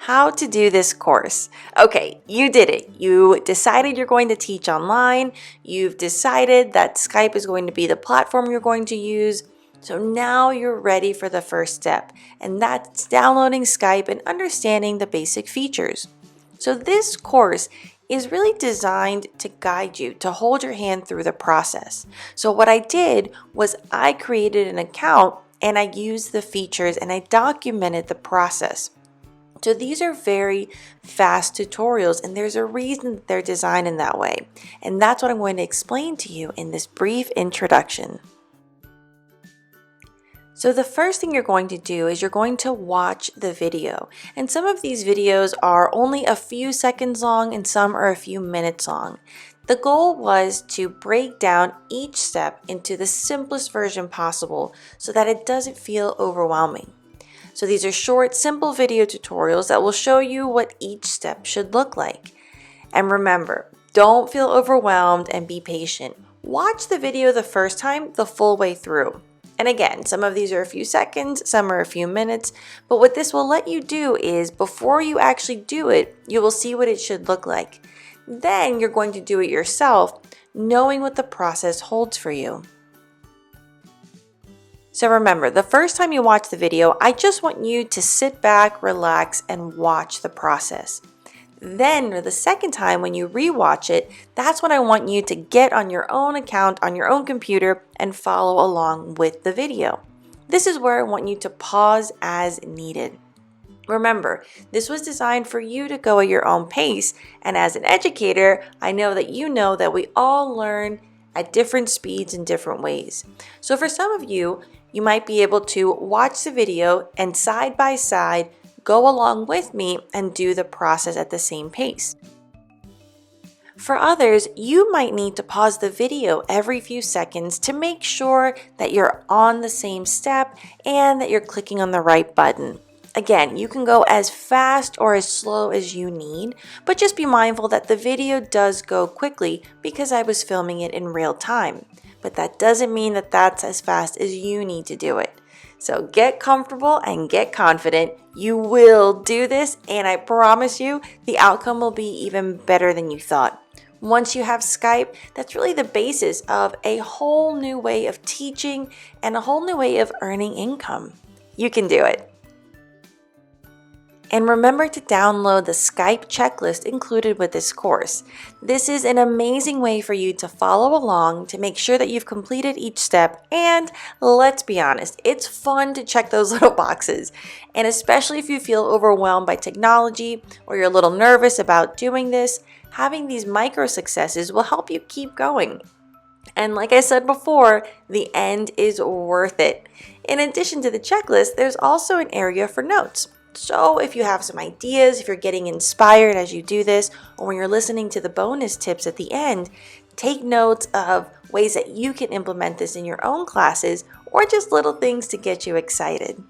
how to do this course. Okay, you did it. You decided you're going to teach online. You've decided that Skype is going to be the platform you're going to use. So now you're ready for the first step, and that's downloading Skype and understanding the basic features. So this course is really designed to guide you, to hold your hand through the process. So what I did was I created an account and I used the features and I documented the process. So these are very fast tutorials, and there's a reason that they're designed in that way. And that's what I'm going to explain to you in this brief introduction. So the first thing you're going to do is you're going to watch the video. And some of these videos are only a few seconds long and some are a few minutes long. The goal was to break down each step into the simplest version possible so that it doesn't feel overwhelming. So these are short, simple video tutorials that will show you what each step should look like. And remember, don't feel overwhelmed and be patient. Watch the video the first time the full way through. And again, some of these are a few seconds, some are a few minutes, but what this will let you do is before you actually do it, you will see what it should look like. Then you're going to do it yourself, knowing what the process holds for you. So remember, the first time you watch the video, I just want you to sit back, relax, and watch the process. Then the second time when you rewatch it, that's when I want you to get on your own account, on your own computer, and follow along with the video. This is where I want you to pause as needed. Remember, this was designed for you to go at your own pace, and as an educator, I know that we all learn at different speeds in different ways. So for some of you, you might be able to watch the video and side by side go along with me and do the process at the same pace. For others, you might need to pause the video every few seconds to make sure that you're on the same step and that you're clicking on the right button. Again, you can go as fast or as slow as you need, but just be mindful that the video does go quickly because I was filming it in real time. But that doesn't mean that that's as fast as you need to do it. So get comfortable and get confident. You will do this, and I promise you the outcome will be even better than you thought. Once you have Skype, that's really the basis of a whole new way of teaching and a whole new way of earning income. You can do it. And remember to download the Skype checklist included with this course. This is an amazing way for you to follow along to make sure that you've completed each step. And let's be honest, it's fun to check those little boxes. And especially if you feel overwhelmed by technology or you're a little nervous about doing this, having these micro successes will help you keep going. And like I said before, the end is worth it. In addition to the checklist, there's also an area for notes. So if you have some ideas, if you're getting inspired as you do this, or when you're listening to the bonus tips at the end, take notes of ways that you can implement this in your own classes or just little things to get you excited.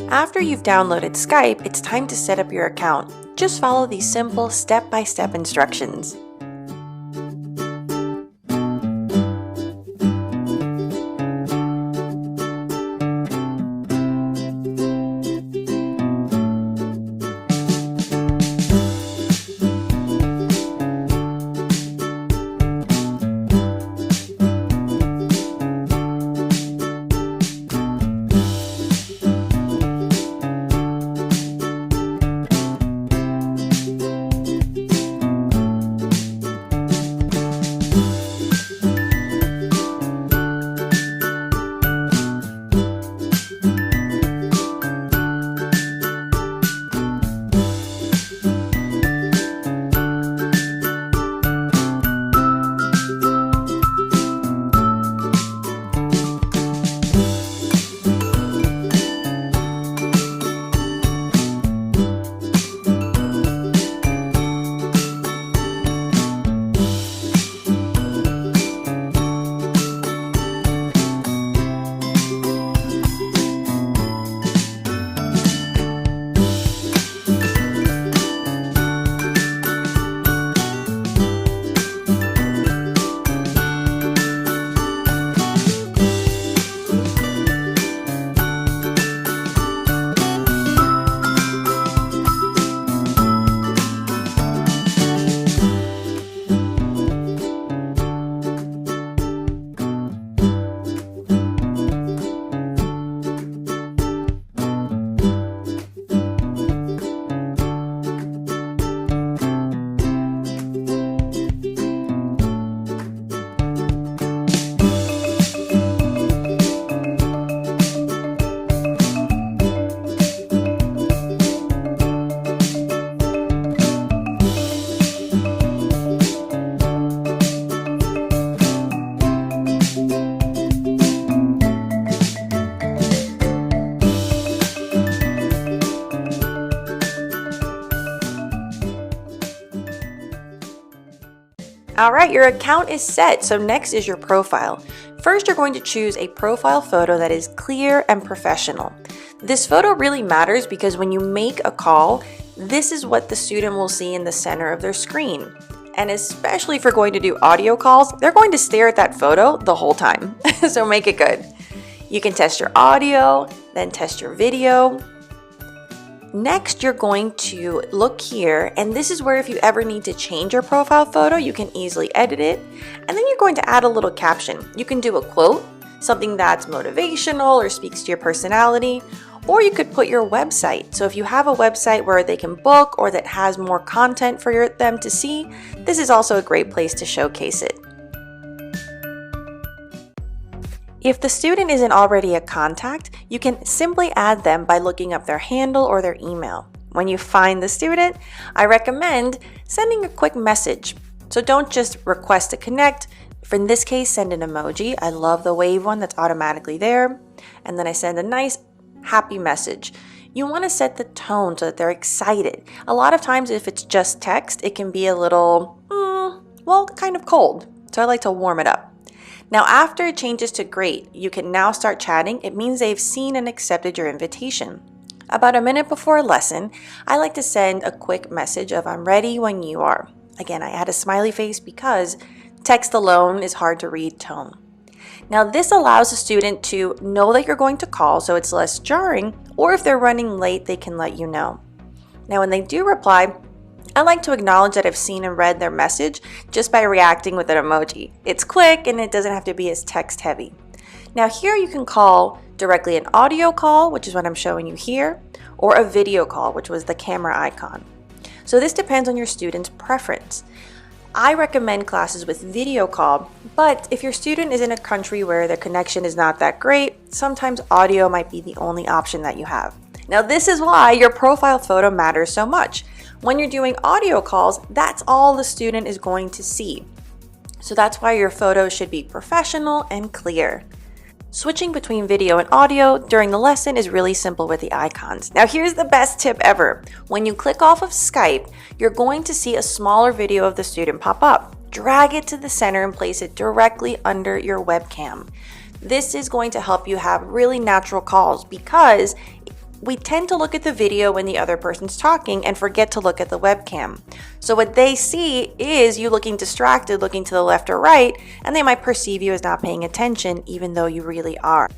After you've downloaded Skype, it's time to set up your account. Just follow these simple step-by-step instructions. All right, your account is set. So next is your profile. First, you're going to choose a profile photo that is clear and professional. This photo really matters because when you make a call, this is what the student will see in the center of their screen. And especially if you're going to do audio calls, they're going to stare at that photo the whole time. So make it good. You can test your audio, then test your video. Next, you're going to look here, and this is where if you ever need to change your profile photo, you can easily edit it. And then you're going to add a little caption. You can do a quote, something that's motivational or speaks to your personality, or you could put your website. So if you have a website where they can book or that has more content for them to see, this is also a great place to showcase it. If the student isn't already a contact, you can simply add them by looking up their handle or their email. When you find the student, I recommend sending a quick message. So don't just request to connect. In this case, send an emoji. I love the wave one that's automatically there. And then I send a nice happy message. You want to set the tone so that they're excited. A lot of times if it's just text, it can be a little, kind of cold. So I like to warm it up. Now, after it changes to great, you can now start chatting. It means they've seen and accepted your invitation. About a minute before a lesson, I like to send a quick message of I'm ready when you are. Again, I add a smiley face because text alone is hard to read tone. Now, this allows the student to know that you're going to call, so it's less jarring, or if they're running late, they can let you know. Now, when they do reply, I like to acknowledge that I've seen and read their message just by reacting with an emoji. It's quick and it doesn't have to be as text heavy. Now here you can call directly an audio call, which is what I'm showing you here, or a video call, which was the camera icon. So this depends on your student's preference. I recommend classes with video call, but if your student is in a country where their connection is not that great, sometimes audio might be the only option that you have. Now this is why your profile photo matters so much. When you're doing audio calls, that's all the student is going to see. So that's why your photo should be professional and clear. Switching between video and audio during the lesson is really simple with the icons. Now here's the best tip ever. When you click off of Skype, you're going to see a smaller video of the student pop up. Drag it to the center and place it directly under your webcam. This is going to help you have really natural calls because we tend to look at the video when the other person's talking and forget to look at the webcam. So what they see is you looking distracted, looking to the left or right, and they might perceive you as not paying attention even though you really are.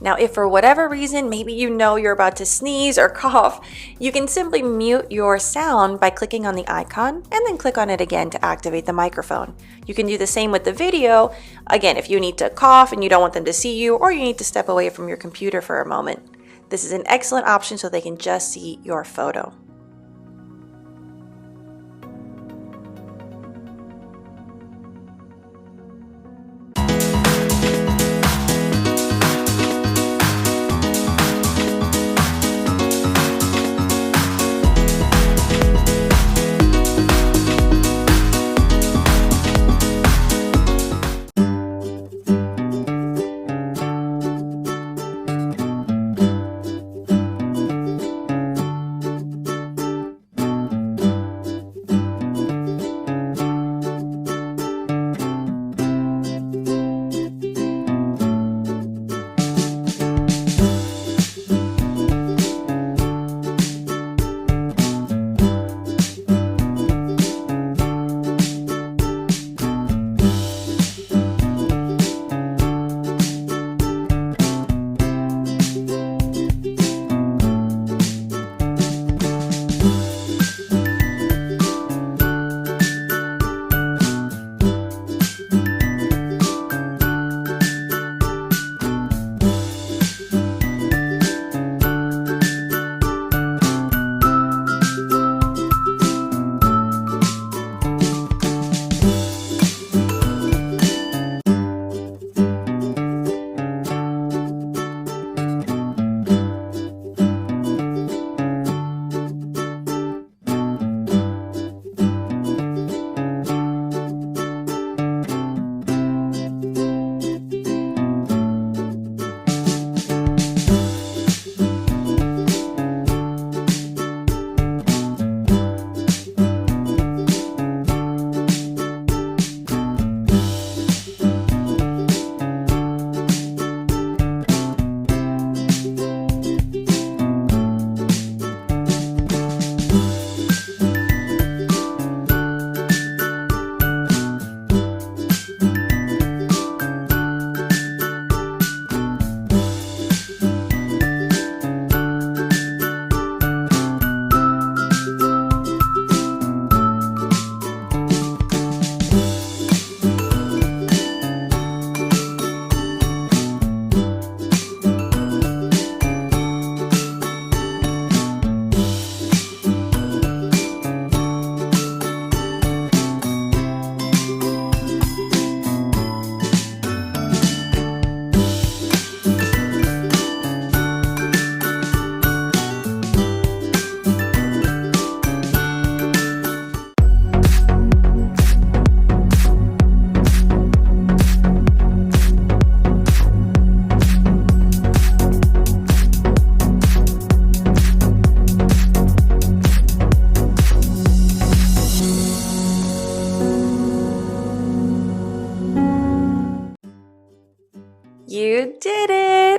Now, if for whatever reason, maybe you know you're about to sneeze or cough, you can simply mute your sound by clicking on the icon and then click on it again to activate the microphone. You can do the same with the video. Again, if you need to cough and you don't want them to see you, or you need to step away from your computer for a moment. This is an excellent option so they can just see your photo.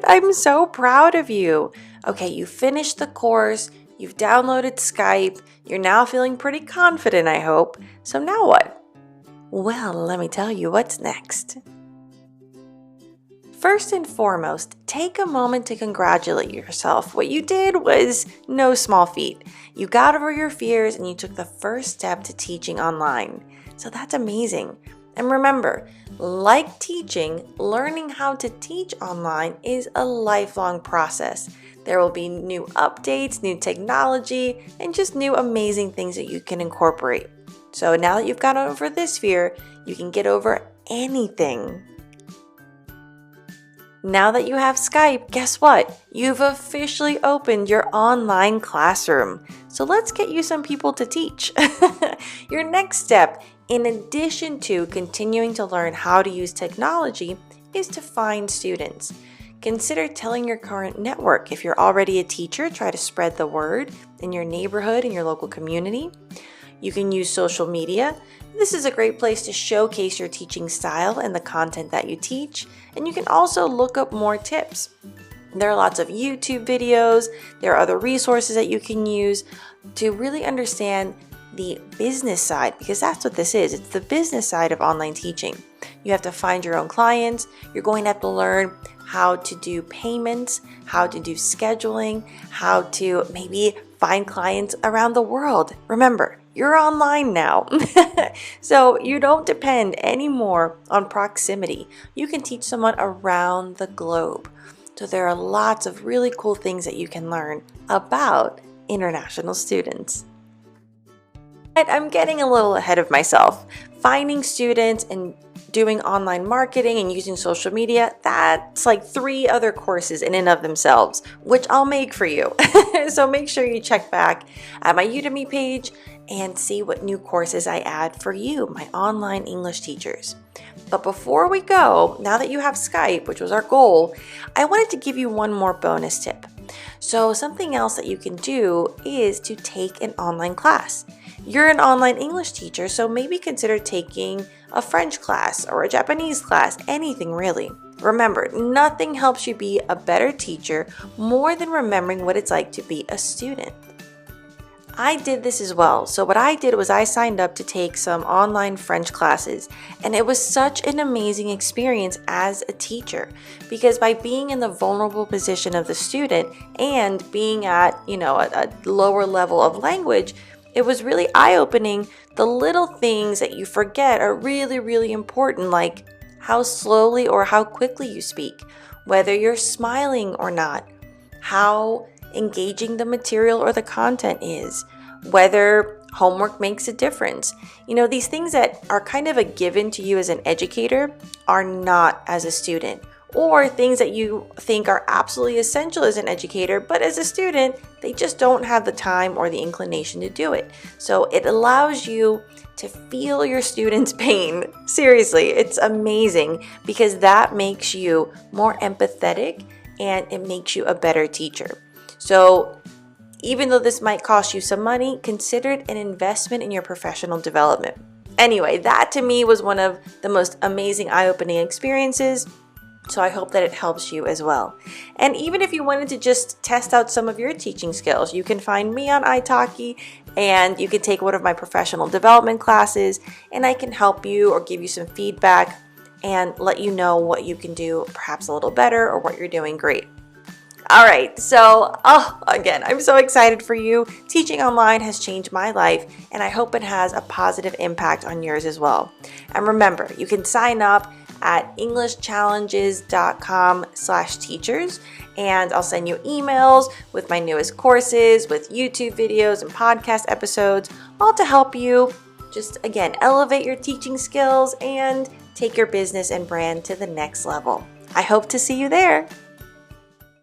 I'm so proud of you. Okay, you finished the course, you've downloaded Skype, you're now feeling pretty confident, I hope. So now what? Well, let me tell you what's next. First and foremost, take a moment to congratulate yourself. What you did was no small feat. You got over your fears and you took the first step to teaching online. So that's amazing. And remember, like teaching, learning how to teach online is a lifelong process. There will be new updates, new technology, and just new amazing things that you can incorporate. So now that you've got over this fear, you can get over anything. Now that you have Skype, guess what? You've officially opened your online classroom. So let's get you some people to teach. Your next step, in addition to continuing to learn how to use technology, is to find students. Consider telling your current network. If you're already a teacher, try to spread the word in your neighborhood, in your local community. You can use social media. This is a great place to showcase your teaching style and the content that you teach. And you can also look up more tips. There are lots of YouTube videos. There are other resources that you can use to really understand the business side, because that's what this is. It's the business side of online teaching. You have to find your own clients. You're going to have to learn how to do payments, how to do scheduling, how to maybe find clients around the world. Remember, you're online now. So you don't depend anymore on proximity. You can teach someone around the globe. So there are lots of really cool things that you can learn about international students. But I'm getting a little ahead of myself. Finding students and doing online marketing and using social media, that's like 3 other courses in and of themselves, which I'll make for you. So make sure you check back at my Udemy page and see what new courses I add for you, my online English teachers. But before we go, now that you have Skype, which was our goal, I wanted to give you one more bonus tip. So something else that you can do is to take an online class. You're an online English teacher, so maybe consider taking a French class or a Japanese class, anything really. Remember, nothing helps you be a better teacher more than remembering what it's like to be a student. I did this as well. So what I did was I signed up to take some online French classes, and it was such an amazing experience as a teacher, because by being in the vulnerable position of the student and being at, a lower level of language, it was really eye-opening. The little things that you forget are really, really important, like how slowly or how quickly you speak, whether you're smiling or not, how engaging the material or the content is, whether homework makes a difference. These things that are kind of a given to you as an educator are not as a student, or things that you think are absolutely essential as an educator, but as a student, they just don't have the time or the inclination to do it. So it allows you to feel your students' pain. Seriously, it's amazing, because that makes you more empathetic and it makes you a better teacher. So even though this might cost you some money, consider it an investment in your professional development. Anyway, that to me was one of the most amazing eye-opening experiences. So I hope that it helps you as well. And even if you wanted to just test out some of your teaching skills, you can find me on italki, and you can take one of my professional development classes, and I can help you or give you some feedback and let you know what you can do perhaps a little better or what you're doing great. All right, so again, I'm so excited for you. Teaching online has changed my life, and I hope it has a positive impact on yours as well. And remember, you can sign up at EnglishChallenges.com/teachers, and I'll send you emails with my newest courses, with YouTube videos and podcast episodes, all to help you just, again, elevate your teaching skills and take your business and brand to the next level. I hope to see you there.